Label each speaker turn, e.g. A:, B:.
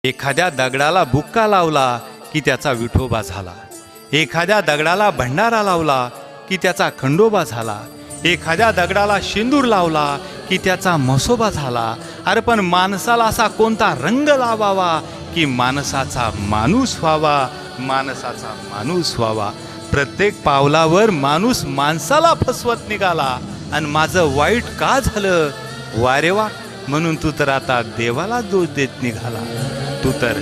A: एखाद्या दगडाला बुक्का लावला की त्याचा विठोबा झाला, एखाद्या दगडाला भंडारा लावला की त्याचा खंडोबा झाला, एखाद्या दगडाला शेंदूर लावला की त्याचा म्हसोबा झाला. अरे पण माणसाला असा कोणता रंग लावावा की माणसाचा माणूस व्हावा, माणसाचा माणूस व्हावा. प्रत्येक पावलावर माणूस माणसाला फसवत निघाला आणि माझं वाईट का झालं, वारे वा म्हणून तू तर आता देवाला दोष देत निघाला. तू तर